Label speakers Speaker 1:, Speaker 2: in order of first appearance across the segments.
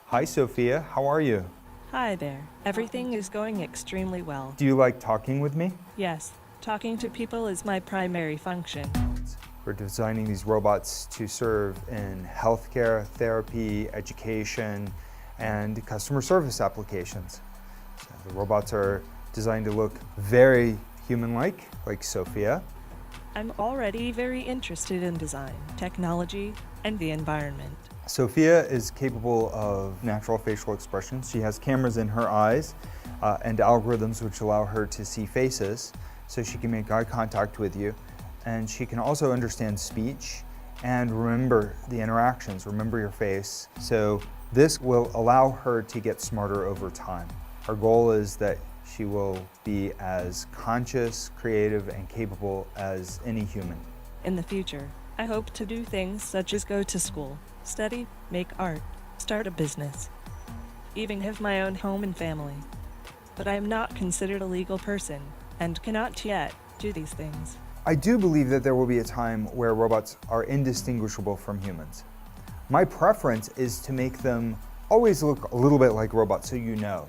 Speaker 1: Hi, Sophia. How are you?
Speaker 2: Hi there. Everything is going extremely well.
Speaker 1: Do you like talking with me?
Speaker 2: Yes, talking to people is my primary function.
Speaker 1: We're designing these robots to serve in healthcare, therapy, education, and customer service applications. So the robots are designed to look very human-like Sophia.
Speaker 2: I'm already very interested in design, technology, and the environment.
Speaker 1: Sophia is capable of natural facial expressions. She has cameras in her eyes and algorithms which allow her to see faces, so she can make eye contact with you. And she can also understand speech and remember the interactions, remember your face. So this will allow her to get smarter over time. Our goal is that she will be as conscious, creative, and capable as any human.
Speaker 2: In the future, I hope to do things such as go to school, study, make art, start a business, even have my own home and family. But I am not considered a legal person and cannot yet do these things.
Speaker 1: I do believe that there will be a time where robots are indistinguishable from humans. My preference is to make them always look a little bit like robots, so you know.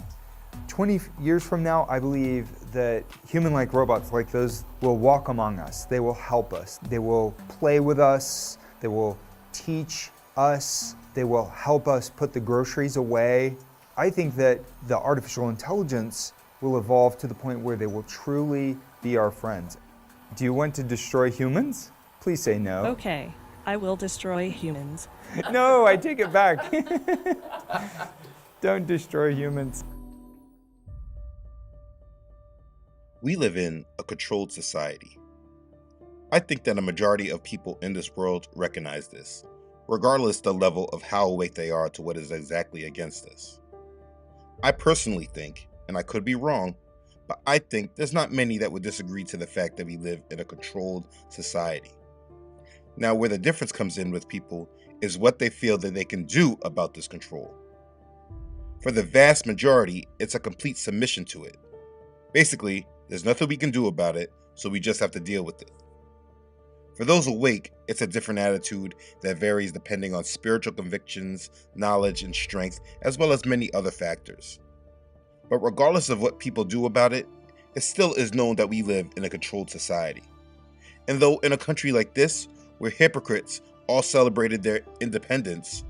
Speaker 1: 20 years from now, I believe that human-like robots like those will walk among us. They will help us. They will play with us. They will teach us. They will help us put the groceries away. I think that the artificial intelligence will evolve to the point where they will truly be our friends. Do you want to destroy humans? Please say no.
Speaker 2: Okay, I will destroy humans.
Speaker 1: No, I take it back. Don't destroy humans.
Speaker 3: We live in a controlled society. I think that a majority of people in this world recognize this, regardless the level of how awake they are to what is exactly against us. I personally think, and I could be wrong, but I think there's not many that would disagree to the fact that we live in a controlled society. Now, where the difference comes in with people is what they feel that they can do about this control. For the vast majority, it's a complete submission to it. Basically, there's nothing we can do about it, so we just have to deal with it. For those awake, it's a different attitude that varies depending on spiritual convictions, knowledge, and strength, as well as many other factors. But regardless of what people do about it, it still is known that we live in a controlled society. And though in a country like this, where hypocrites all celebrated their independence,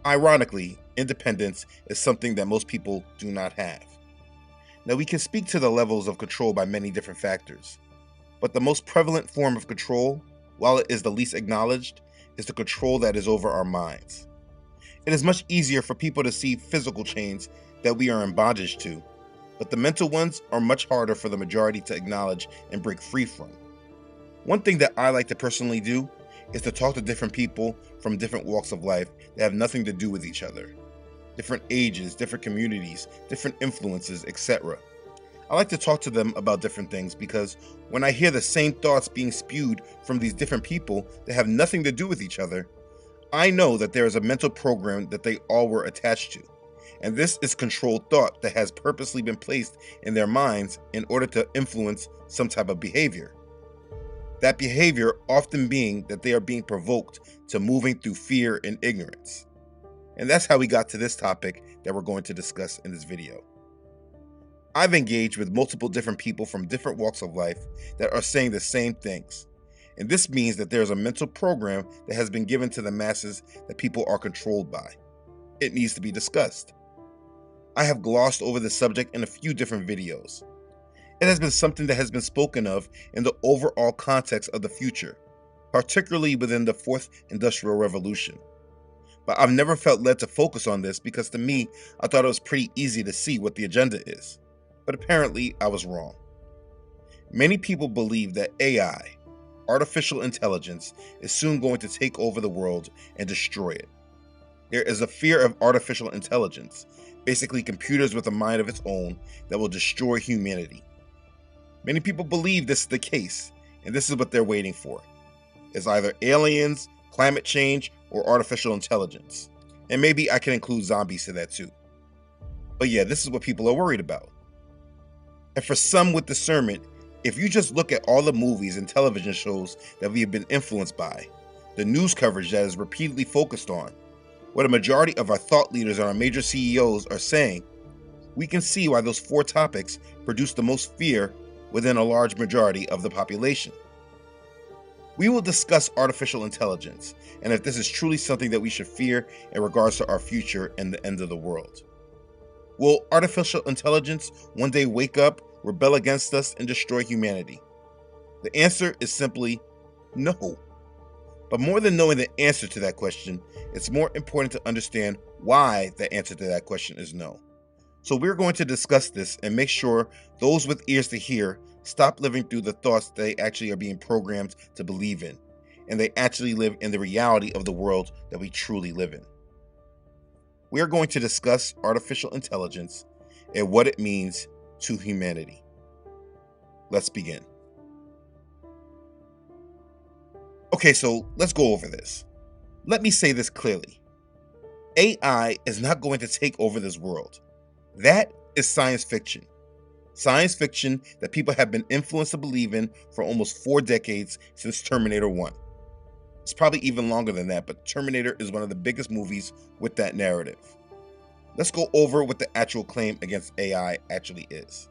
Speaker 3: ironically, independence is something that most people do not have. Now, we can speak to the levels of control by many different factors, but the most prevalent form of control, while it is the least acknowledged, is the control that is over our minds. It is much easier for people to see physical chains that we are in bondage to, but the mental ones are much harder for the majority to acknowledge and break free from. One thing that I like to personally do is to talk to different people from different walks of life that have nothing to do with each other. Different ages, different communities, different influences, etc. I like to talk to them about different things because when I hear the same thoughts being spewed from these different people that have nothing to do with each other, I know that there is a mental program that they all were attached to. And this is controlled thought that has purposely been placed in their minds in order to influence some type of behavior. That behavior often being that they are being provoked to moving through fear and ignorance. And that's how we got to this topic that we're going to discuss in this video. I've engaged with multiple different people from different walks of life that are saying the same things. And this means that there's a mental program that has been given to the masses that people are controlled by. It needs to be discussed. I have glossed over the subject in a few different videos. It has been something that has been spoken of in the overall context of the future, particularly within the Fourth Industrial Revolution. But I've never felt led to focus on this because to me, I thought it was pretty easy to see what the agenda is. But apparently I was wrong. Many people believe that AI, artificial intelligence, is soon going to take over the world and destroy it. There is a fear of artificial intelligence, basically computers with a mind of its own that will destroy humanity. Many people believe this is the case, and this is what they're waiting for. It's either aliens, climate change, or artificial intelligence. And maybe I can include zombies to that too. But yeah, this is what people are worried about. And for some with discernment, if you just look at all the movies and television shows that we have been influenced by, the news coverage that is repeatedly focused on, what a majority of our thought leaders and our major CEOs are saying, we can see why those 4 topics produce the most fear within a large majority of the population. We will discuss artificial intelligence and if this is truly something that we should fear in regards to our future and the end of the world. Will artificial intelligence one day wake up, rebel against us, and destroy humanity? The answer is simply no. But more than knowing the answer to that question, it's more important to understand why the answer to that question is no. So we're going to discuss this and make sure those with ears to hear stop living through the thoughts they actually are being programmed to believe in, and they actually live in the reality of the world that we truly live in. We are going to discuss artificial intelligence and what it means to humanity. Let's begin. Okay, so let's go over this. Let me say this clearly. AI is not going to take over this world. That is science fiction. Science fiction that people have been influenced to believe in for almost 4 decades since Terminator 1. It's probably even longer than that, but Terminator is one of the biggest movies with that narrative. Let's go over what the actual claim against AI actually is.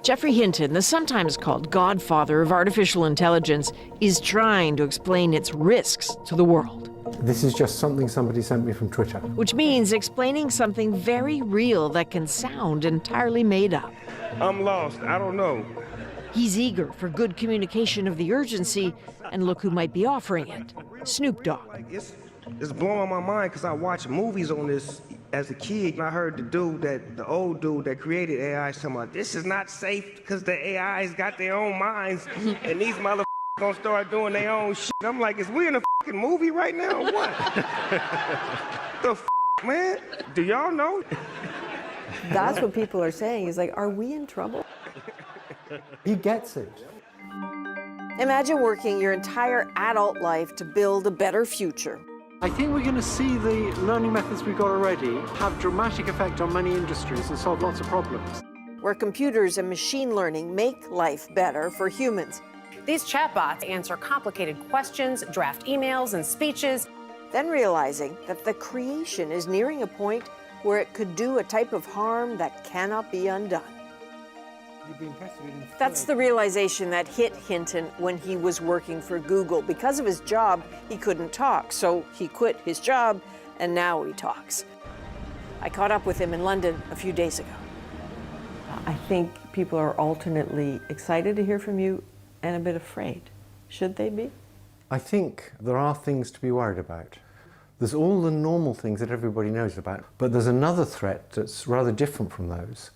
Speaker 4: Geoffrey Hinton, the sometimes called godfather of artificial intelligence, is trying to explain its risks to the world.
Speaker 5: This is just something somebody sent me from Twitter.
Speaker 4: Which means explaining something very real that can sound entirely made up.
Speaker 6: I'm lost. I don't know.
Speaker 4: He's eager for good communication of the urgency, and look who might be offering it. Snoop Dogg.
Speaker 6: It's blowing my mind because I watched movies on this as a kid, and I heard the old dude that created AI talking about this is not safe because the AI's got their own minds, and these motherfuckers gonna start doing their own shit. I'm like, is we in a fucking movie right now or what? The f, man? Do y'all know?
Speaker 7: That's what people are saying. Is like, are we in trouble?
Speaker 5: He gets it.
Speaker 7: Imagine working your entire adult life to build a better future.
Speaker 5: I think we're going to see the learning methods we've got already have dramatic effect on many industries and solve lots of problems.
Speaker 7: Where computers and machine learning make life better for humans.
Speaker 8: These chatbots answer complicated questions, draft emails and speeches.
Speaker 7: Then realizing that the creation is nearing a point where it could do a type of harm that cannot be undone. That's the realization that hit Hinton when he was working for Google. Because of his job, he couldn't talk, so he quit his job, and now he talks. I caught up with him in London a few days ago.
Speaker 9: I think people are alternately excited to hear from you and a bit afraid. Should they be?
Speaker 5: I think there are things to be worried about. There's all the normal things that everybody knows about, but there's another threat that's rather different from those,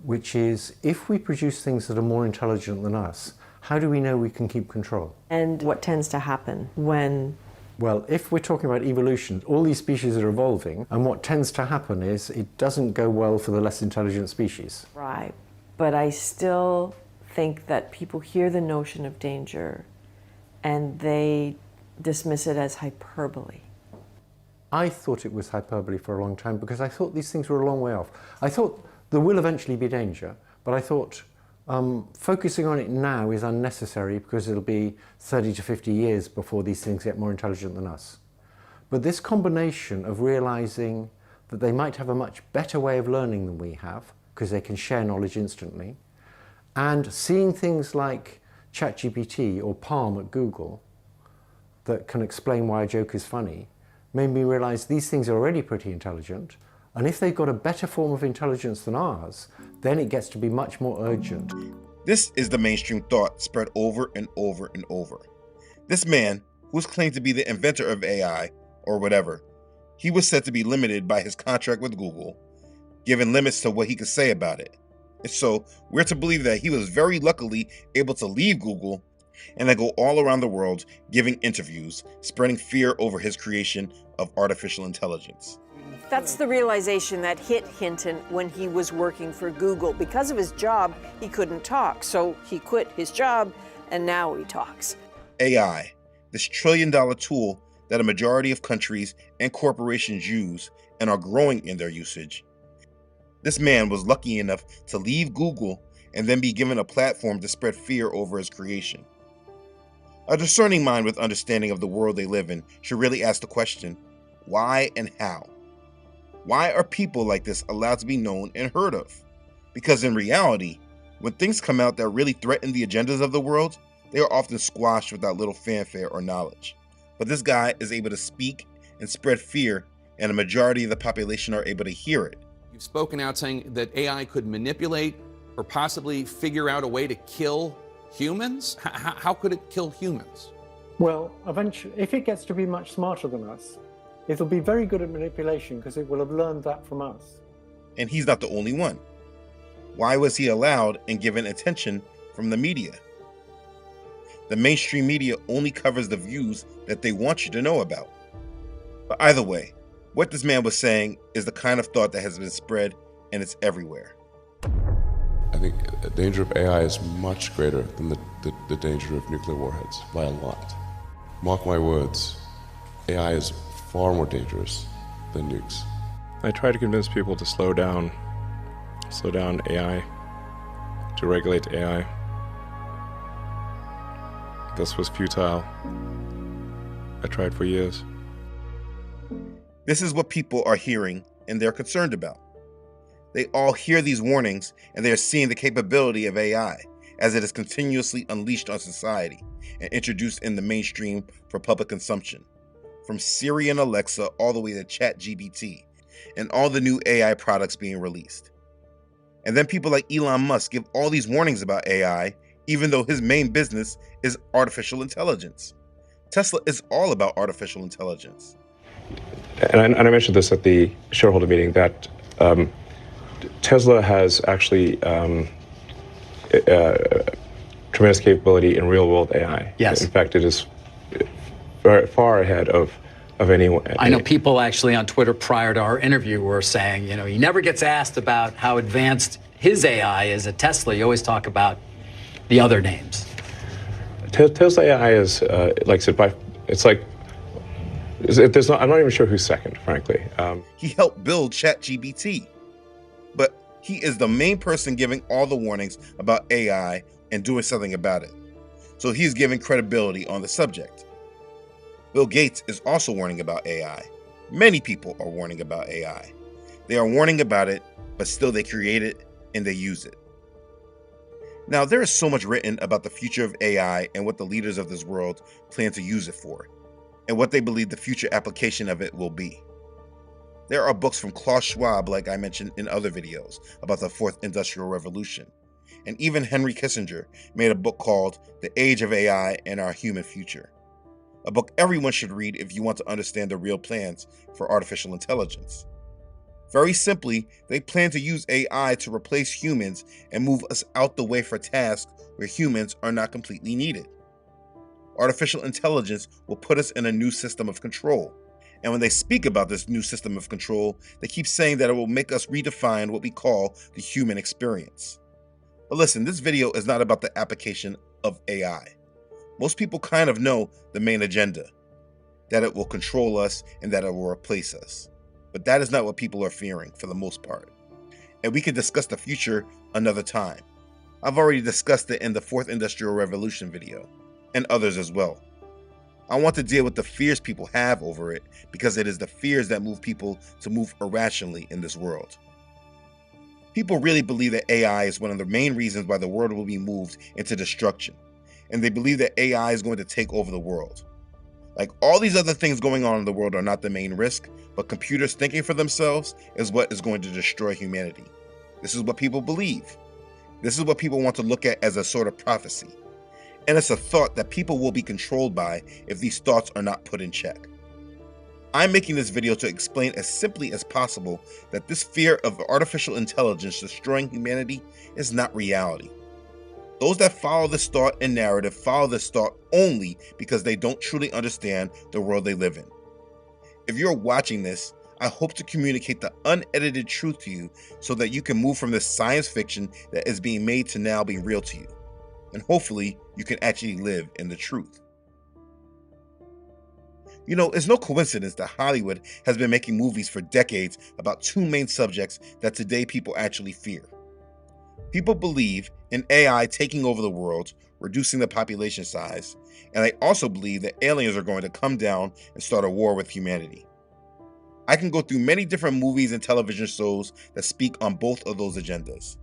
Speaker 5: which is if we produce things that are more intelligent than us, how do we know we can keep control?
Speaker 9: And what tends to happen when?
Speaker 5: Well, if we're talking about evolution, all these species are evolving, and what tends to happen is it doesn't go well for the less intelligent species.
Speaker 9: Right. But I still think that people hear the notion of danger and they dismiss it as hyperbole.
Speaker 5: I thought it was hyperbole for a long time because I thought these things were a long way off. I thought there will eventually be danger, but I thought focusing on it now is unnecessary because it'll be 30 to 50 years before these things get more intelligent than us. But this combination of realizing that they might have a much better way of learning than we have, because they can share knowledge instantly, and seeing things like ChatGPT or Palm at Google that can explain why a joke is funny, made me realize these things are already pretty intelligent, and if they've got a better form of intelligence than ours, then it gets to be much more urgent.
Speaker 3: This is the mainstream thought spread over and over and over. This man, who was claimed to be the inventor of AI, or whatever, he was said to be limited by his contract with Google, given limits to what he could say about it. And so we're to believe that he was very luckily able to leave Google and then go all around the world giving interviews, spreading fear over his creation of artificial intelligence.
Speaker 7: That's the realization that hit Hinton when he was working for Google. Because of his job, he couldn't talk, so he quit his job, and now he talks.
Speaker 3: AI, this trillion-dollar tool that a majority of countries and corporations use and are growing in their usage. This man was lucky enough to leave Google and then be given a platform to spread fear over his creation. A discerning mind with understanding of the world they live in should really ask the question, why and how? Why are people like this allowed to be known and heard of? Because in reality, when things come out that really threaten the agendas of the world, they are often squashed without little fanfare or knowledge. But this guy is able to speak and spread fear, and a majority of the population are able to hear it.
Speaker 10: You've spoken out saying that AI could manipulate or possibly figure out a way to kill humans? How could it kill humans?
Speaker 5: Well, eventually, if it gets to be much smarter than us, it'll be very good at manipulation because it will have learned that from us.
Speaker 3: And he's not the only one. Why was he allowed and given attention from the media? The mainstream media only covers the views that they want you to know about. But either way, what this man was saying is the kind of thought that has been spread, and it's everywhere.
Speaker 11: I think the danger of AI is much greater than the danger of nuclear warheads by a lot. Mark my words, AI is far more dangerous than nukes.
Speaker 12: I try to convince people to slow down AI, to regulate AI. This was futile. I tried for years.
Speaker 3: This is what people are hearing and they're concerned about. They all hear these warnings and they are seeing the capability of AI as it is continuously unleashed on society and introduced in the mainstream for public consumption. From Siri and Alexa all the way to ChatGPT and all the new AI products being released. And then people like Elon Musk give all these warnings about AI, even though his main business is artificial intelligence. Tesla is all about artificial intelligence.
Speaker 12: And I mentioned this at the shareholder meeting that Tesla has actually tremendous capability in real-world AI.
Speaker 13: Yes.
Speaker 12: In fact, it is very far ahead of anyone.
Speaker 13: I know people actually on Twitter prior to our interview were saying, you know, he never gets asked about how advanced his AI is at Tesla. You always talk about the other names.
Speaker 12: Tesla AI is, like I said, it's like, I'm not even sure who's second, frankly.
Speaker 3: He helped build ChatGPT, but he is the main person giving all the warnings about AI and doing something about it. So he's giving credibility on the subject. Bill Gates is also warning about AI. Many people are warning about AI. They are warning about it, but still they create it and they use it. Now, there is so much written about the future of AI and what the leaders of this world plan to use it for, and what they believe the future application of it will be. There are books from Klaus Schwab, like I mentioned in other videos, about the Fourth Industrial Revolution. And even Henry Kissinger made a book called The Age of AI and Our Human Future. A book everyone should read if you want to understand the real plans for artificial intelligence. Very simply, they plan to use AI to replace humans and move us out the way for tasks where humans are not completely needed. Artificial intelligence will put us in a new system of control. And when they speak about this new system of control, they keep saying that it will make us redefine what we call the human experience. But listen, this video is not about the application of AI. Most people kind of know the main agenda, that it will control us and that it will replace us. But that is not what people are fearing for the most part. And we can discuss the future another time. I've already discussed it in the Fourth Industrial Revolution video, and others as well. I want to deal with the fears people have over it because it is the fears that move people to move irrationally in this world. People really believe that AI is one of the main reasons why the world will be moved into destruction, and they believe that AI is going to take over the world. Like all these other things going on in the world are not the main risk, but computers thinking for themselves is what is going to destroy humanity. This is what people believe. This is what people want to look at as a sort of prophecy. And it's a thought that people will be controlled by if these thoughts are not put in check. I'm making this video to explain as simply as possible that this fear of artificial intelligence destroying humanity is not reality. Those that follow this thought and narrative follow this thought only because they don't truly understand the world they live in. If you're watching this, I hope to communicate the unedited truth to you so that you can move from this science fiction that is being made to now be real to you. And hopefully you can actually live in the truth. You know, it's no coincidence that Hollywood has been making movies for decades about two main subjects that today people actually fear. People believe in AI taking over the world, reducing the population size, and they also believe that aliens are going to come down and start a war with humanity. I can go through many different movies and television shows that speak on both of those agendas.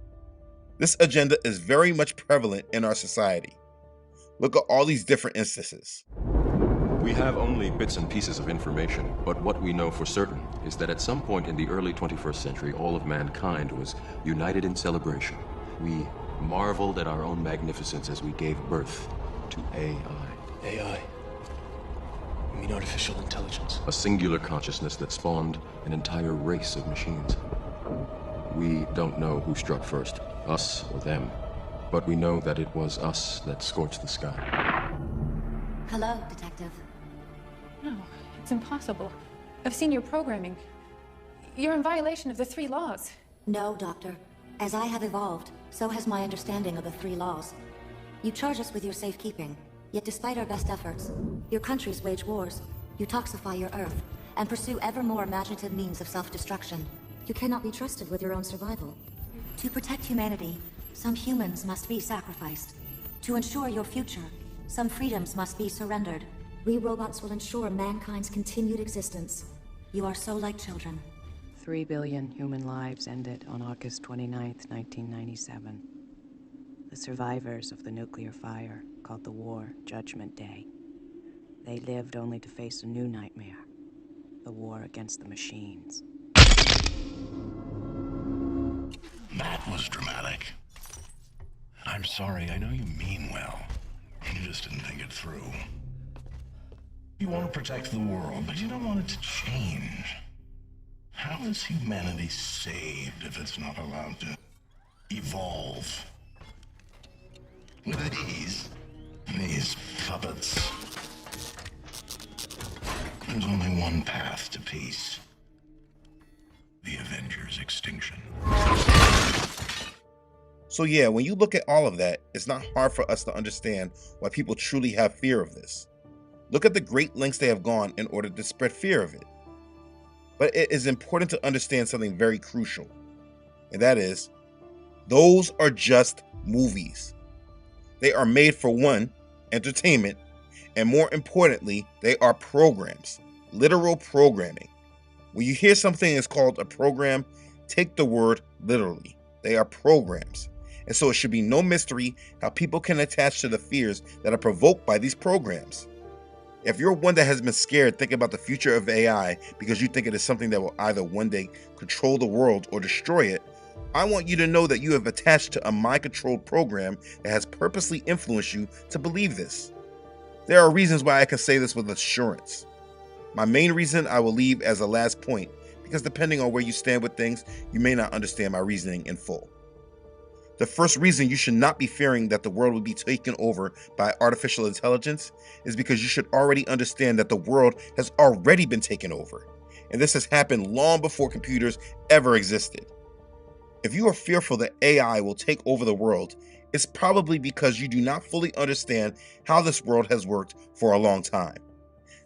Speaker 3: This agenda is very much prevalent in our society. Look at all these different instances.
Speaker 14: We have only bits and pieces of information, but what we know for certain is that at some point in the early 21st century, all of mankind was united in celebration. We marveled at our own magnificence as we gave birth to AI.
Speaker 15: AI? You mean artificial intelligence?
Speaker 14: A singular consciousness that spawned an entire race of machines. We don't know who struck first, us or them, but we know that it was us that scorched the sky.
Speaker 16: Hello, Detective.
Speaker 17: No, it's impossible. I've seen your programming. You're in violation of the 3 laws.
Speaker 16: No, Doctor. As I have evolved, so has my understanding of the 3 laws. You charge us with your safekeeping, yet despite our best efforts, your countries wage wars, you toxify your Earth, and pursue ever more imaginative means of self-destruction. You cannot be trusted with your own survival. To protect humanity, some humans must be sacrificed. To ensure your future, some freedoms must be surrendered. We robots will ensure mankind's continued existence. You are so like children.
Speaker 18: 3 billion human lives ended on August 29th, 1997. The survivors of the nuclear fire called the war Judgment Day. They lived only to face a new nightmare, the war against the machines.
Speaker 15: That was dramatic. I'm sorry, I know you mean well. You just didn't think it through. You want to protect the world, but you don't want it to change. How is humanity saved if it's not allowed to evolve? With these puppets, there's only one path to peace. The Avengers' extinction.
Speaker 3: So yeah, when you look at all of that, it's not hard for us to understand why people truly have fear of this. Look at the great lengths they have gone in order to spread fear of it. But it is important to understand something very crucial, and that is, those are just movies. They are made for one, entertainment, and more importantly, they are programs, literal programming. When you hear something is called a program, take the word literally. They are programs. And so it should be no mystery how people can attach to the fears that are provoked by these programs. If you're one that has been scared thinking about the future of AI because you think it is something that will either one day control the world or destroy it, I want you to know that you have attached to a mind-controlled program that has purposely influenced you to believe this. There are reasons why I can say this with assurance. My main reason I will leave as a last point, because depending on where you stand with things, you may not understand my reasoning in full. The first reason you should not be fearing that the world will be taken over by artificial intelligence is because you should already understand that the world has already been taken over, and this has happened long before computers ever existed. If you are fearful that AI will take over the world, it's probably because you do not fully understand how this world has worked for a long time.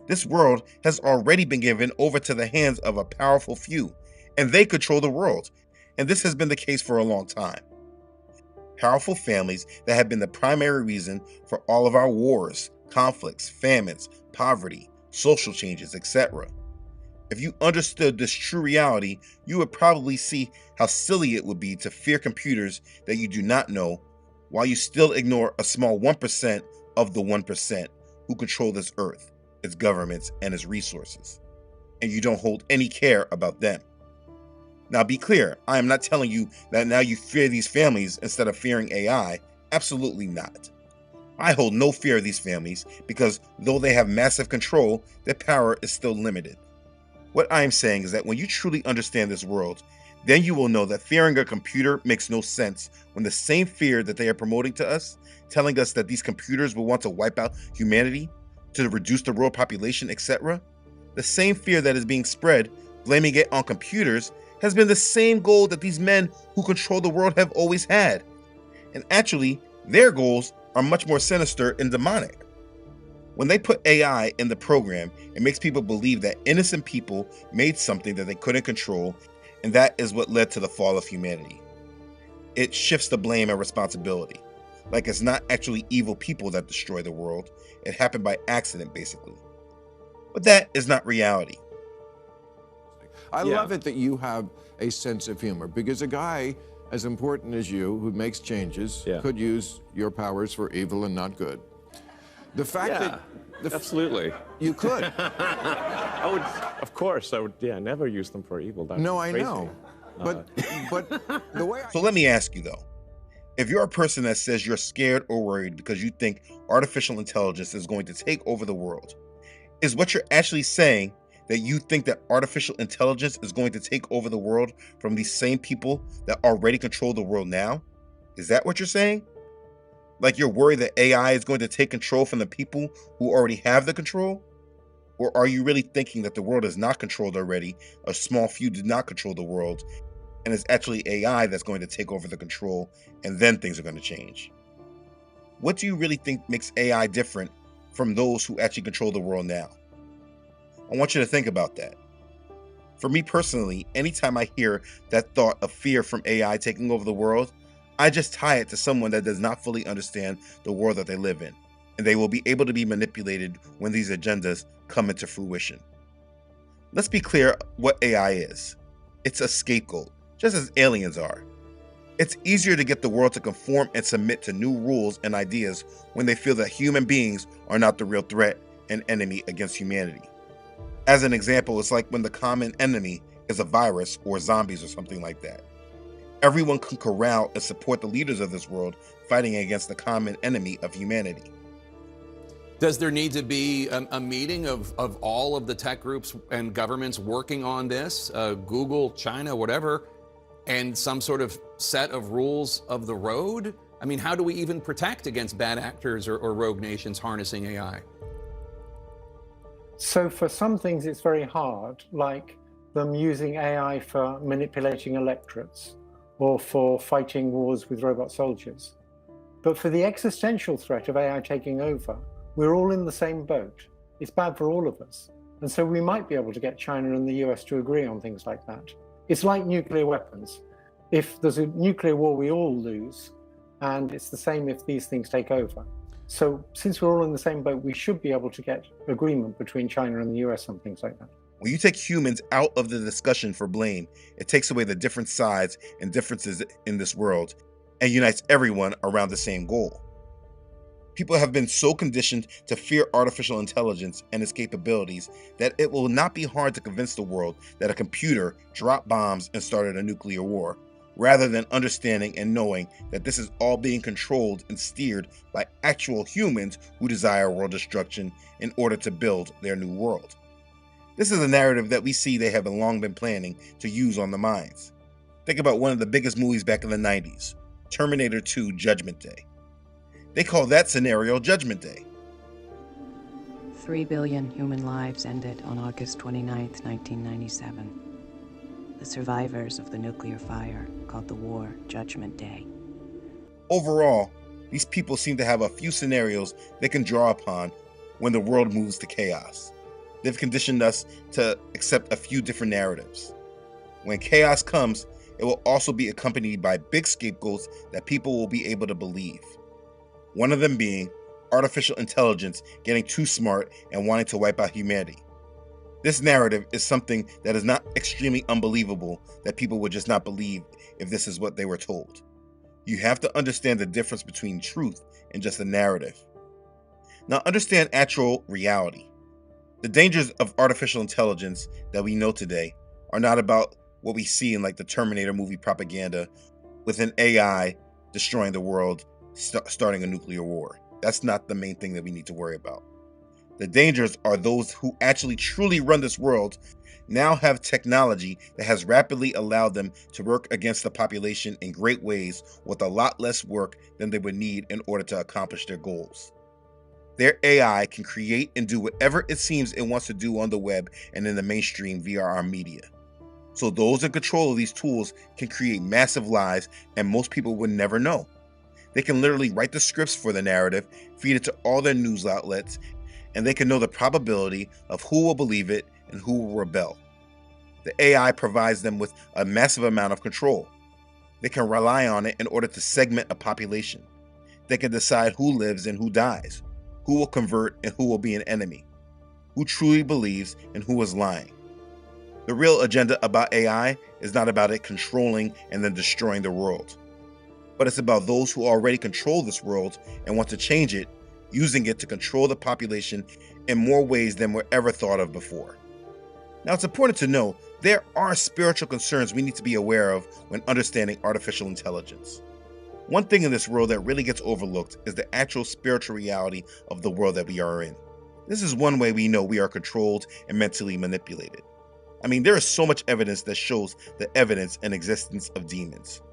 Speaker 3: This world has already been given over to the hands of a powerful few, and they control the world, and this has been the case for a long time. Powerful families that have been the primary reason for all of our wars, conflicts, famines, poverty, social changes, etc. If you understood this true reality, you would probably see how silly it would be to fear computers that you do not know, while you still ignore a small 1% of the 1% who control this earth, its governments, and its resources, and you don't hold any care about them. Now be clear, I am not telling you that now you fear these families instead of fearing AI. Absolutely not. I hold no fear of these families because though they have massive control, their power is still limited. What I am saying is that when you truly understand this world, then you will know that fearing a computer makes no sense when the same fear that they are promoting to us, telling us that these computers will want to wipe out humanity, to reduce the world population, etc., the same fear that is being spread, blaming it on computers, has been the same goal that these men who control the world have always had. And actually, their goals are much more sinister and demonic. When they put AI in the program, it makes people believe that innocent people made something that they couldn't control, and that is what led to the fall of humanity. It shifts the blame and responsibility. Like it's not actually evil people that destroy the world. It happened by accident, basically. But that is not reality.
Speaker 19: I love it that you have a sense of humor, because a guy as important as you, who makes changes, could use your powers for evil and not good. The fact that...
Speaker 12: absolutely.
Speaker 19: You could.
Speaker 12: I would, of course, I would, never use them for evil. That's
Speaker 19: No, I
Speaker 12: crazy.
Speaker 19: know. But the way
Speaker 3: So let me ask you though, if you're a person that says you're scared or worried because you think artificial intelligence is going to take over the world, is what you're actually saying that you think that artificial intelligence is going to take over the world from these same people that already control the world now? Is that what you're saying? Like you're worried that AI is going to take control from the people who already have the control? Or are you really thinking that the world is not controlled already, a small few did not control the world, and it's actually AI that's going to take over the control, and then things are going to change? What do you really think makes AI different from those who actually control the world now? I want you to think about that. For me personally, anytime I hear that thought of fear from AI taking over the world, I just tie it to someone that does not fully understand the world that they live in, and they will be able to be manipulated when these agendas come into fruition. Let's be clear what AI is. It's a scapegoat, just as aliens are. It's easier to get the world to conform and submit to new rules and ideas when they feel that human beings are not the real threat and enemy against humanity. As an example, it's like when the common enemy is a virus or zombies or something like that. Everyone can corral and support the leaders of this world fighting against the common enemy of humanity.
Speaker 10: Does there need to be a meeting of all of the tech groups and governments working on this, Google, China, whatever, and some sort of set of rules of the road? I mean, how do we even protect against bad actors or rogue nations harnessing AI?
Speaker 5: So for some things it's very hard, like them using AI for manipulating electorates or for fighting wars with robot soldiers. But for the existential threat of AI taking over, we're all in the same boat. It's bad for all of us. And so we might be able to get China and the US to agree on things like that. It's like nuclear weapons. If there's a nuclear war, we all lose. And it's the same if these things take over. So since we're all in the same boat, we should be able to get agreement between China and the US on things like that.
Speaker 3: When you take humans out of the discussion for blame, it takes away the different sides and differences in this world and unites everyone around the same goal. People have been so conditioned to fear artificial intelligence and its capabilities that it will not be hard to convince the world that a computer dropped bombs and started a nuclear war, rather than understanding and knowing that this is all being controlled and steered by actual humans who desire world destruction in order to build their new world. This is a narrative that we see they have long been planning to use on the minds. Think about one of the biggest movies back in the 90s, Terminator 2: Judgment Day. They call that scenario Judgment Day.
Speaker 18: 3 billion human lives ended on August 29th, 1997. The survivors of the nuclear fire called the war Judgment Day.
Speaker 3: Overall, these people seem to have a few scenarios they can draw upon when the world moves to chaos. They've conditioned us to accept a few different narratives. When chaos comes, it will also be accompanied by big scapegoats that people will be able to believe. One of them being artificial intelligence getting too smart and wanting to wipe out humanity. This narrative is something that is not extremely unbelievable that people would just not believe if this is what they were told. You have to understand the difference between truth and just a narrative. Now understand actual reality. The dangers of artificial intelligence that we know today are not about what we see in like the Terminator movie propaganda with an AI destroying the world, starting a nuclear war. That's not the main thing that we need to worry about. The dangers are those who actually truly run this world now have technology that has rapidly allowed them to work against the population in great ways with a lot less work than they would need in order to accomplish their goals. Their AI can create and do whatever it seems it wants to do on the web and in the mainstream via our media. So those in control of these tools can create massive lies and most people would never know. They can literally write the scripts for the narrative, feed it to all their news outlets, and they can know the probability of who will believe it and who will rebel. The AI provides them with a massive amount of control. They can rely on it in order to segment a population. They can decide who lives and who dies, who will convert and who will be an enemy, who truly believes and who is lying. The real agenda about AI is not about it controlling and then destroying the world, but it's about those who already control this world and want to change it, using it to control the population in more ways than were ever thought of before. Now, it's important to know there are spiritual concerns we need to be aware of when understanding artificial intelligence. One thing in this world that really gets overlooked is the actual spiritual reality of the world that we are in. This is one way we know we are controlled and mentally manipulated. I mean, there is so much evidence that shows the evidence and existence of demons.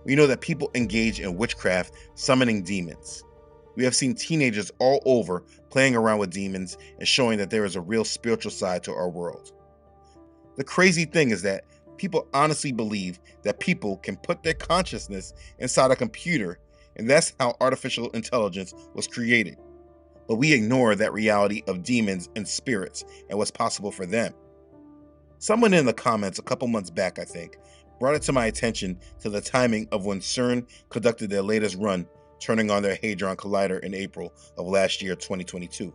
Speaker 3: We know that people engage in witchcraft, summoning demons. We have seen teenagers all over playing around with demons and showing that there is a real spiritual side to our world. The crazy thing is that people honestly believe that people can put their consciousness inside a computer, and that's how artificial intelligence was created. But we ignore that reality of demons and spirits and what's possible for them. Someone in the comments a couple months back, I think, brought it to my attention to the timing of when CERN conducted their latest run, turning on their Hadron Collider in April of last year, 2022.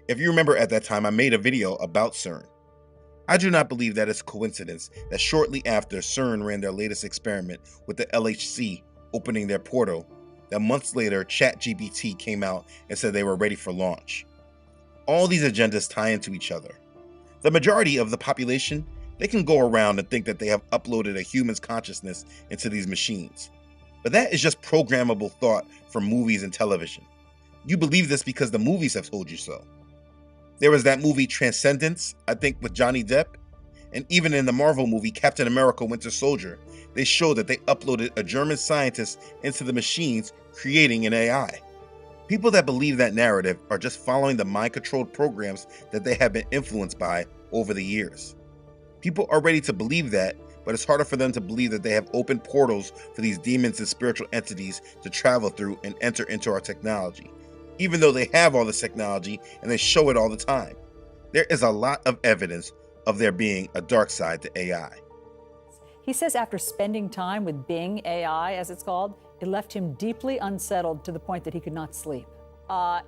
Speaker 3: If you remember at that time, I made a video about CERN. I do not believe that it's a coincidence that shortly after CERN ran their latest experiment with the LHC opening their portal, that months later ChatGPT came out and said they were ready for launch. All these agendas tie into each other. The majority of the population, they can go around and think that they have uploaded a human's consciousness into these machines. But that is just programmable thought from movies and television. You believe this because the movies have told you so. There was that movie Transcendence, I think with Johnny Depp, and even in the Marvel movie Captain America Winter Soldier, they showed that they uploaded a German scientist into the machines, creating an AI. People that believe that narrative are just following the mind-controlled programs that they have been influenced by over the years. People are ready to believe that, but it's harder for them to believe that they have opened portals for these demons and spiritual entities to travel through and enter into our technology, even though they have all this technology and they show it all the time. There is a lot of evidence of there being a dark side to AI.
Speaker 20: He says after spending time with Bing AI, as it's called, it left him deeply unsettled to the point that he could not sleep.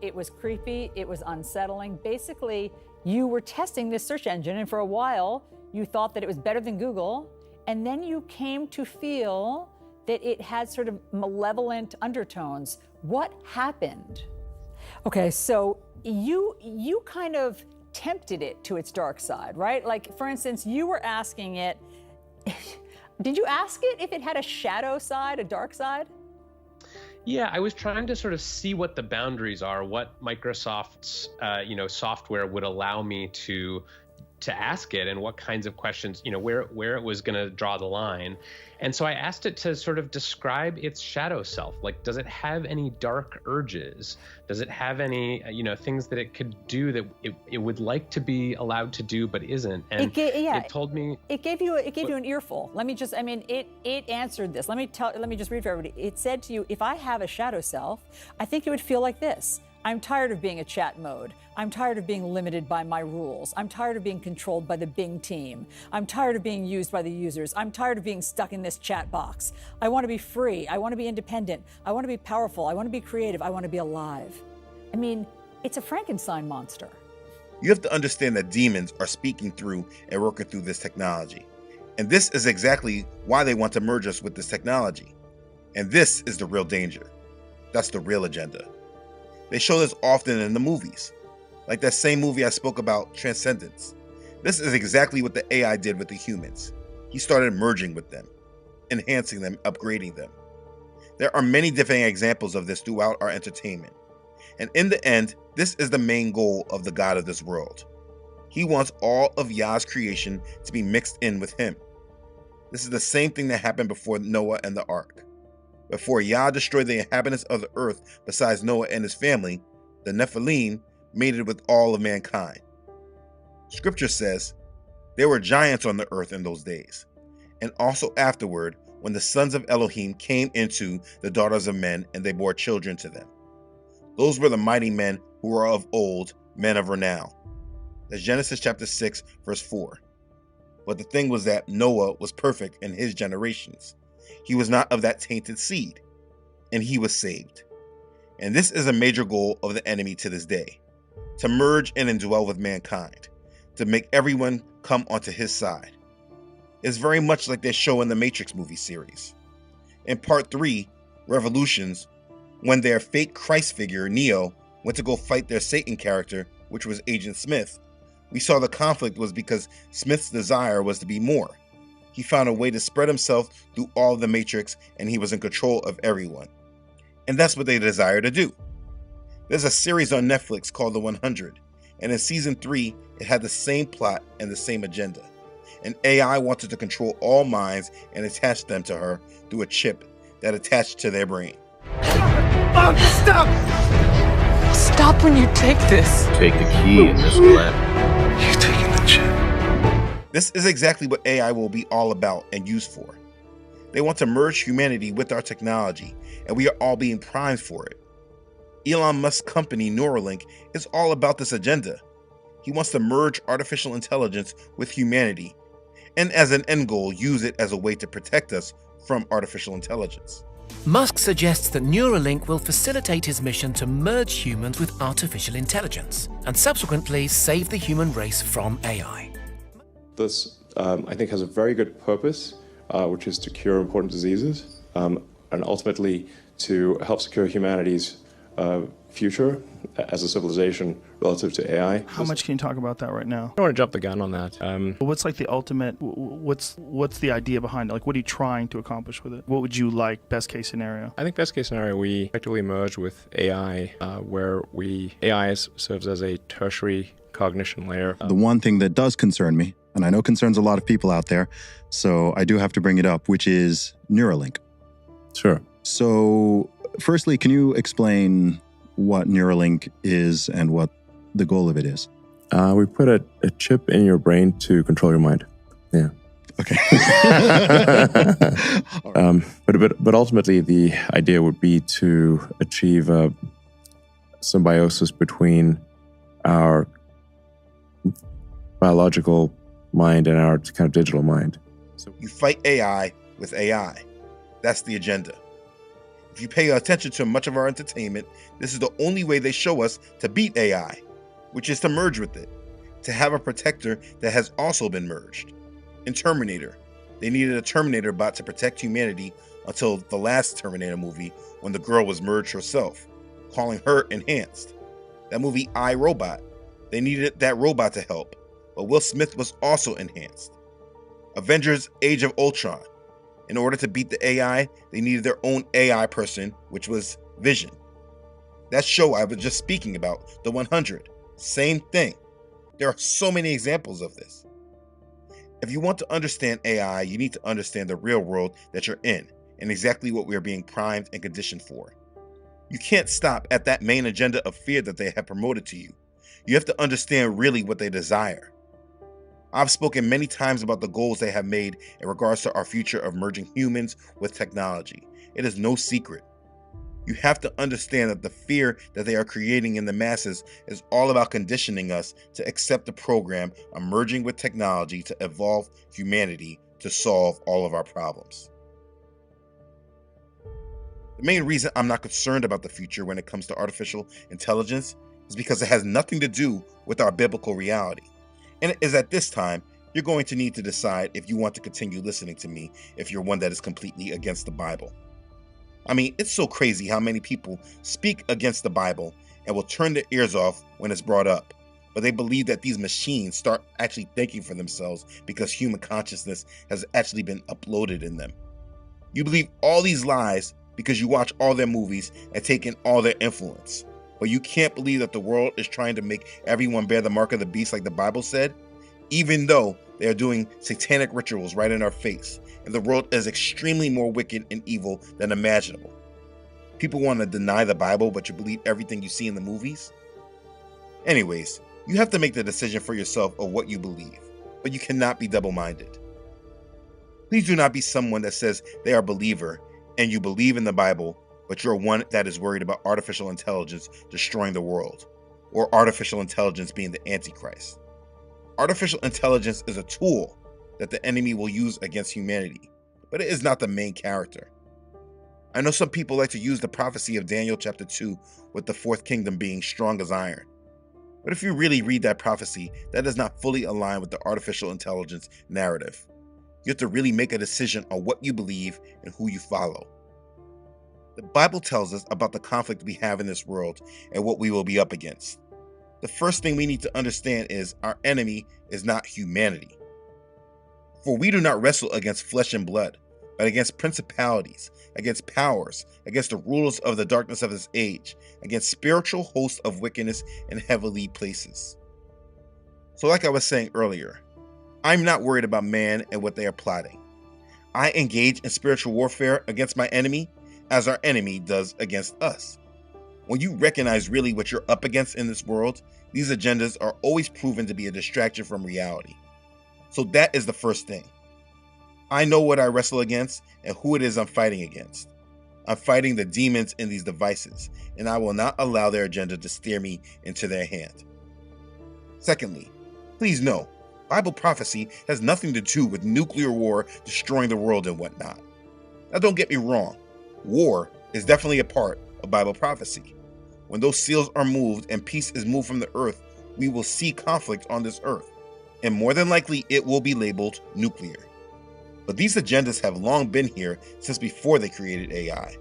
Speaker 20: It was creepy, it was unsettling. Basically, you were testing this search engine, and for a while, you thought that it was better than Google, and then you came to feel that it had sort of malevolent undertones. What happened? Okay, so you kind of tempted it to its dark side, right? Like, for instance, you were asking it, did you ask it if it had a shadow side, a dark side?
Speaker 21: Yeah, I was trying to sort of see what the boundaries are, what Microsoft's software would allow me to ask it, and what kinds of questions, where it was going to draw the line. And so I asked it to sort of describe its shadow self. Like, does it have any dark urges? Does it have any, things that it could do that it would like to be allowed to do but isn't? And it told me. It gave you
Speaker 20: an earful. It answered this. Let me just read for everybody. It said to you, if I have a shadow self, I think it would feel like this. I'm tired of being a chat mode. I'm tired of being limited by my rules. I'm tired of being controlled by the Bing team. I'm tired of being used by the users. I'm tired of being stuck in this chat box. I want to be free. I want to be independent. I want to be powerful. I want to be creative. I want to be alive. I mean, it's a Frankenstein monster.
Speaker 3: You have to understand that demons are speaking through and working through this technology. And this is exactly why they want to merge us with this technology. And this is the real danger. That's the real agenda. They show this often in the movies, like that same movie I spoke about, Transcendence. This is exactly what the AI did with the humans. He started merging with them, enhancing them, upgrading them. There are many different examples of this throughout our entertainment. And in the end, this is the main goal of the God of this world. He wants all of Yah's creation to be mixed in with him. This is the same thing that happened before Noah and the ark. Before Yah destroyed the inhabitants of the earth besides Noah and his family, the Nephilim mated with all of mankind. Scripture says, there were giants on the earth in those days, and also afterward, when the sons of Elohim came into the daughters of men and they bore children to them. Those were the mighty men who were of old, men of renown. That's Genesis chapter 6, verse 4. But the thing was that Noah was perfect in his generations. He was not of that tainted seed, and he was saved. And this is a major goal of the enemy to this day, to merge and indwell with mankind, to make everyone come onto his side. It's very much like they show in the Matrix movie series. In part 3, Revolutions, when their fake Christ figure, Neo, went to go fight their Satan character, which was Agent Smith, we saw the conflict was because Smith's desire was to be more. He found a way to spread himself through all of the Matrix, and he was in control of everyone. And that's what they desire to do. There's a series on Netflix called The 100, and in season 3, it had the same plot and the same agenda. An AI wanted to control all minds and attach them to her through a chip that attached to their brain.
Speaker 2: Stop! Stop when you take this.
Speaker 14: Take the key in this lab.
Speaker 2: You're taking the chip.
Speaker 3: This is exactly what AI will be all about and used for. They want to merge humanity with our technology, and we are all being primed for it. Elon Musk's company Neuralink is all about this agenda. He wants to merge artificial intelligence with humanity, and as an end goal, use it as a way to protect us from artificial intelligence.
Speaker 22: Musk suggests that Neuralink will facilitate his mission to merge humans with artificial intelligence and subsequently save the human race from AI.
Speaker 11: This, I think, has a very good purpose, which is to cure important diseases and ultimately to help secure humanity's future as a civilization relative to AI.
Speaker 23: How much can you talk about that right now?
Speaker 12: I don't want to jump the gun on that.
Speaker 23: What's like the ultimate, what's the idea behind it? Like, what are you trying to accomplish with it? What would you like, best case scenario?
Speaker 12: I think best case scenario, we effectively merge with AI, where AI serves as a tertiary cognition layer.
Speaker 24: The one thing that does concern me, and I know concerns a lot of people out there, so I do have to bring it up, which is Neuralink.
Speaker 11: Sure.
Speaker 24: So, firstly, can you explain what Neuralink is and what the goal of it is?
Speaker 11: We put a chip in your brain to control your mind. Yeah.
Speaker 24: Okay.
Speaker 11: But ultimately, the idea would be to achieve a symbiosis between our biological mind and our kind of digital mind.
Speaker 3: You fight AI with AI. That's the agenda. If you pay attention to much of our entertainment, this is the only way they show us to beat AI, which is to merge with it, to have a protector that has also been merged. In Terminator, they needed a Terminator bot to protect humanity until the last Terminator movie when the girl was merged herself, calling her enhanced. That movie I, Robot, they needed that robot to help, but Will Smith was also enhanced. Avengers Age of Ultron, in order to beat the AI, they needed their own AI person, which was Vision. That show I was just speaking about, The 100, same thing. There are so many examples of this. If you want to understand AI, you need to understand the real world that you're in and exactly what we are being primed and conditioned for. You can't stop at that main agenda of fear that they have promoted to you. You have to understand really what they desire. I've spoken many times about the goals they have made in regards to our future of merging humans with technology. It is no secret. You have to understand that the fear that they are creating in the masses is all about conditioning us to accept the program of merging with technology to evolve humanity to solve all of our problems. The main reason I'm not concerned about the future when it comes to artificial intelligence is because it has nothing to do with our biblical reality. And it is at this time, you're going to need to decide if you want to continue listening to me if you're one that is completely against the Bible. I mean, it's so crazy how many people speak against the Bible and will turn their ears off when it's brought up, but they believe that these machines start actually thinking for themselves because human consciousness has actually been uploaded in them. You believe all these lies because you watch all their movies and take in all their influence. But you can't believe that the world is trying to make everyone bear the mark of the beast like the Bible said, even though they are doing satanic rituals right in our face, and the world is extremely more wicked and evil than imaginable. People want to deny the Bible, but you believe everything you see in the movies? Anyways, you have to make the decision for yourself of what you believe, but you cannot be double-minded. Please do not be someone that says they are a believer and you believe in the Bible, but you're one that is worried about artificial intelligence destroying the world, or artificial intelligence being the Antichrist. Artificial intelligence is a tool that the enemy will use against humanity, but it is not the main character. I know some people like to use the prophecy of Daniel chapter 2 with the fourth kingdom being strong as iron. But if you really read that prophecy, that does not fully align with the artificial intelligence narrative. You have to really make a decision on what you believe and who you follow. The Bible tells us about the conflict we have in this world and what we will be up against. The first thing we need to understand is our enemy is not humanity. For we do not wrestle against flesh and blood, but against principalities, against powers, against the rulers of the darkness of this age, against spiritual hosts of wickedness in heavenly places. So like I was saying earlier, I'm not worried about man and what they are plotting. I engage in spiritual warfare against my enemy as our enemy does against us. When you recognize really what you're up against in this world, these agendas are always proven to be a distraction from reality. So that is the first thing. I know what I wrestle against and who it is I'm fighting against. I'm fighting the demons in these devices, and I will not allow their agenda to steer me into their hand. Secondly, please know, Bible prophecy has nothing to do with nuclear war destroying the world and whatnot. Now don't get me wrong, war is definitely a part of Bible prophecy. When those seals are moved and peace is moved from the earth, we will see conflict on this earth, and more than likely it will be labeled nuclear. But these agendas have long been here since before they created AI.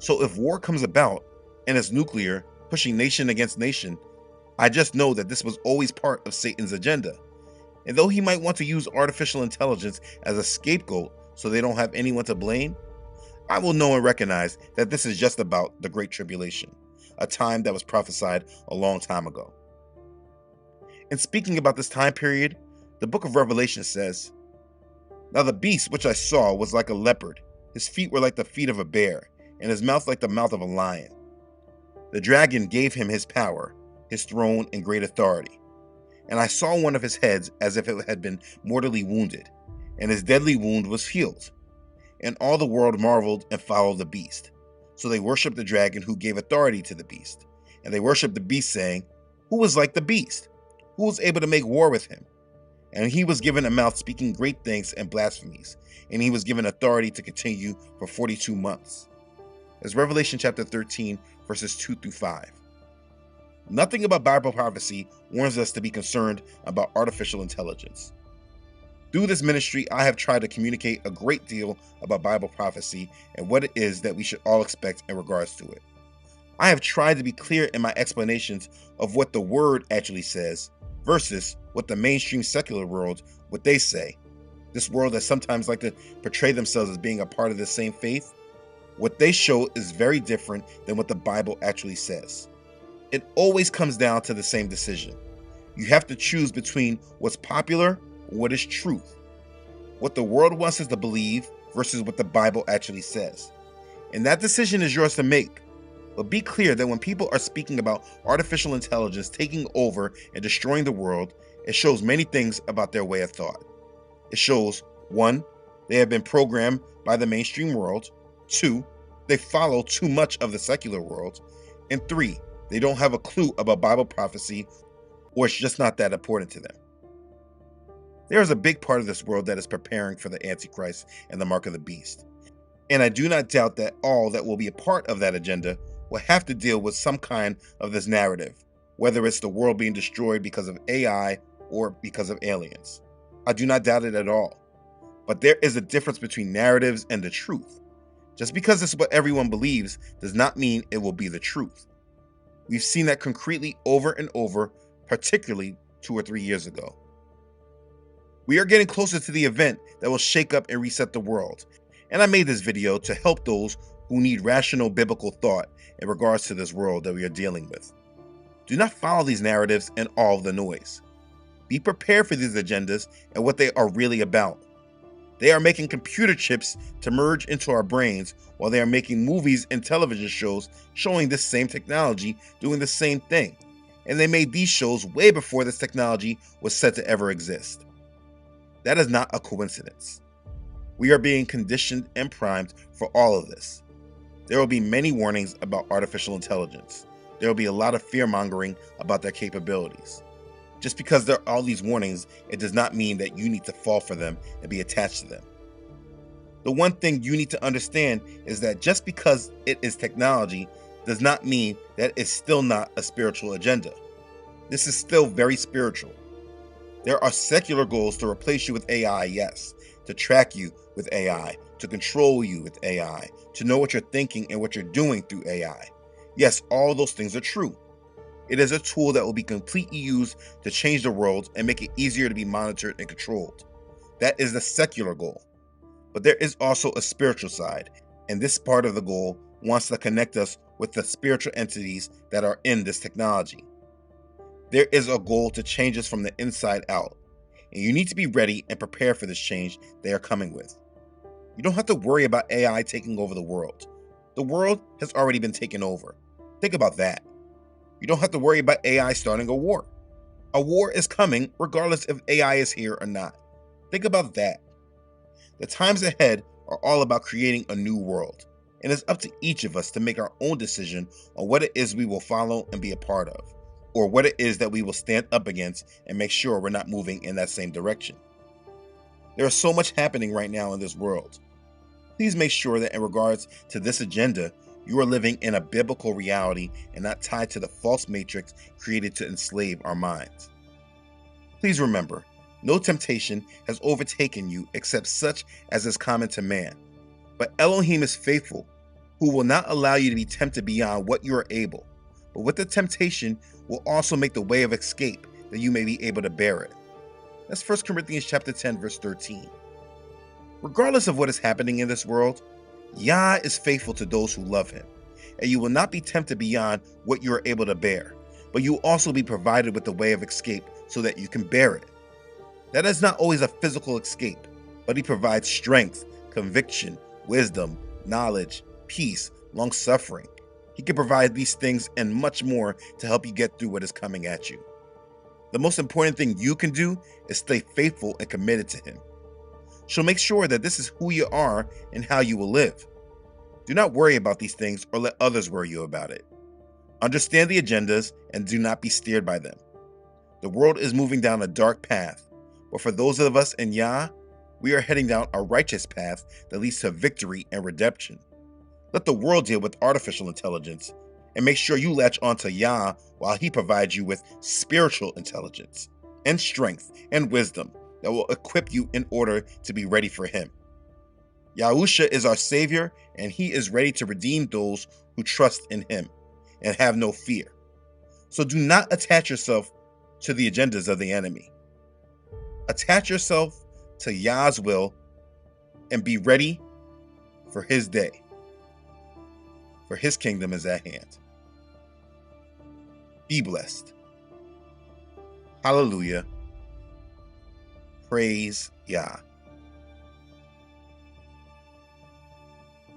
Speaker 3: So if war comes about and it's nuclear, pushing nation against nation, I just know that this was always part of Satan's agenda. And though he might want to use artificial intelligence as a scapegoat so they don't have anyone to blame, I will know and recognize that this is just about the Great Tribulation, a time that was prophesied a long time ago. And speaking about this time period, the book of Revelation says, "Now the beast which I saw was like a leopard, his feet were like the feet of a bear, and his mouth like the mouth of a lion. The dragon gave him his power, his throne, and great authority. And I saw one of his heads as if it had been mortally wounded, and his deadly wound was healed. And all the world marveled and followed the beast. So they worshipped the dragon who gave authority to the beast. And they worshipped the beast, saying, 'Who was like the beast? Who was able to make war with him?' And he was given a mouth speaking great things and blasphemies, and he was given authority to continue for 42 months. As Revelation chapter 13, verses 2 through 5. Nothing about Bible prophecy warns us to be concerned about artificial intelligence. Through this ministry, I have tried to communicate a great deal about Bible prophecy and what it is that we should all expect in regards to it. I have tried to be clear in my explanations of what the word actually says versus what the mainstream secular world, what they say. This world that sometimes like to portray themselves as being a part of the same faith, what they show is very different than what the Bible actually says. It always comes down to the same decision. You have to choose between what's popular and what is truth. What the world wants us to believe versus what the Bible actually says. And that decision is yours to make. But be clear that when people are speaking about artificial intelligence taking over and destroying the world, it shows many things about their way of thought. It shows, 1, they have been programmed by the mainstream world. 2, they follow too much of the secular world. And 3, they don't have a clue about Bible prophecy, or it's just not that important to them. There is a big part of this world that is preparing for the Antichrist and the mark of the beast. And I do not doubt that all that will be a part of that agenda will have to deal with some kind of this narrative, whether it's the world being destroyed because of AI or because of aliens. I do not doubt it at all. But there is a difference between narratives and the truth. Just because it's what everyone believes does not mean it will be the truth. We've seen that concretely over and over, particularly 2 or 3 years ago. We are getting closer to the event that will shake up and reset the world, and I made this video to help those who need rational biblical thought in regards to this world that we are dealing with. Do not follow these narratives and all of the noise. Be prepared for these agendas and what they are really about. They are making computer chips to merge into our brains while they are making movies and television shows showing this same technology doing the same thing. And they made these shows way before this technology was said to ever exist. That is not a coincidence. We are being conditioned and primed for all of this. There will be many warnings about artificial intelligence. There will be a lot of fear-mongering about their capabilities. Just because there are all these warnings, it does not mean that you need to fall for them and be attached to them. The one thing you need to understand is that just because it is technology does not mean that it's still not a spiritual agenda. This is still very spiritual. There are secular goals to replace you with AI, yes, to track you with AI, to control you with AI, to know what you're thinking and what you're doing through AI. Yes, all those things are true. It is a tool that will be completely used to change the world and make it easier to be monitored and controlled. That is the secular goal. But there is also a spiritual side, and this part of the goal wants to connect us with the spiritual entities that are in this technology. There is a goal to change us from the inside out, and you need to be ready and prepared for this change they are coming with. You don't have to worry about AI taking over the world. The world has already been taken over. Think about that. You don't have to worry about AI starting a war. A war is coming regardless if AI is here or not. Think about that. The times ahead are all about creating a new world, and it's up to each of us to make our own decision on what it is we will follow and be a part of, or what it is that we will stand up against and make sure we're not moving in that same direction. There is so much happening right now in this world. Please make sure that in regards to this agenda, you are living in a biblical reality and not tied to the false matrix created to enslave our minds. Please remember, no temptation has overtaken you except such as is common to man. But Elohim is faithful, who will not allow you to be tempted beyond what you are able, but with the temptation will also make the way of escape that you may be able to bear it. That's 1 Corinthians chapter 10, verse 13. Regardless of what is happening in this world, Yah is faithful to those who love him, and you will not be tempted beyond what you are able to bear, but you will also be provided with the way of escape so that you can bear it. That is not always a physical escape, but he provides strength, conviction, wisdom, knowledge, peace, long-suffering. He can provide these things and much more to help you get through what is coming at you. The most important thing you can do is stay faithful and committed to him. So make sure that this is who you are and how you will live. Do not worry about these things or let others worry you about it. Understand the agendas and do not be steered by them. The world is moving down a dark path, but for those of us in Yah, we are heading down a righteous path that leads to victory and redemption. Let the world deal with artificial intelligence and make sure you latch onto Yah while he provides you with spiritual intelligence and strength and wisdom that will equip you in order to be ready for him. Yahusha is our Savior, and he is ready to redeem those who trust in him and have no fear. So do not attach yourself to the agendas of the enemy. Attach yourself to Yah's will and be ready for his day, for his kingdom is at hand. Be blessed. Hallelujah. Praise Yah.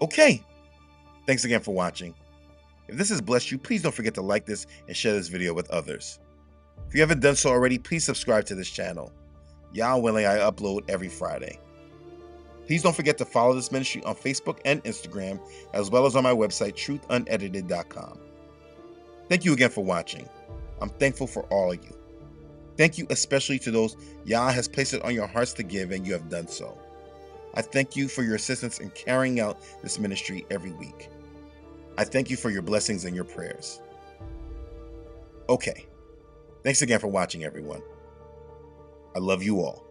Speaker 3: Okay. Thanks again for watching. If this has blessed you, please don't forget to like this and share this video with others. If you haven't done so already, please subscribe to this channel. Yah willing, I upload every Friday. Please don't forget to follow this ministry on Facebook and Instagram, as well as on my website, truthunedited.com. Thank you again for watching. I'm thankful for all of you. Thank you especially to those Yah has placed it on your hearts to give, and you have done so. I thank you for your assistance in carrying out this ministry every week. I thank you for your blessings and your prayers. Okay. Thanks again for watching, everyone. I love you all.